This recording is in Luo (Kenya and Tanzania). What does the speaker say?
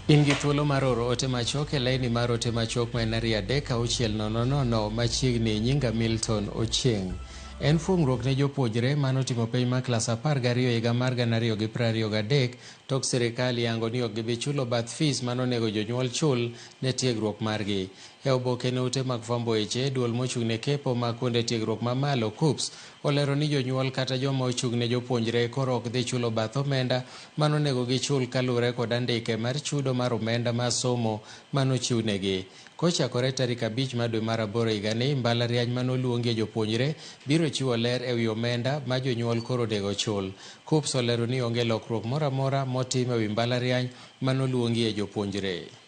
In gi thuolo mar oro ote machok e laini mar ote machok ma en 3-6-000 machiegni nyinga Milton Ochieng'. En fuong'ruok ne jopuonjre manotimo penj mar klas 12 higa mar 2023 tok sirikal yango ni ok gibi chulo bath fees manonego jonyuol chul ne tiegruok margi. E oboke ne ute mag fwambo weche, duol mochung' ne kepo mag kuonde tiegruok mamalo KUPS olero ni jonyuol kata joma ochung' ne jopuonjre koro ok dhi chulo bath omenda manonego gichul kaluwore kod andike mar chudo mar omenda mar somo manochiw negi. Kochakore tarik 5 dwe mar 8 higani, mbalariany manoluongie jopuonjre biro chiwo ler ewi omenda ma jonyuol koro onego chul. KUPS olero ni onge lokruok moro amora motim ewi mbalariany manoluongie jopuonjre.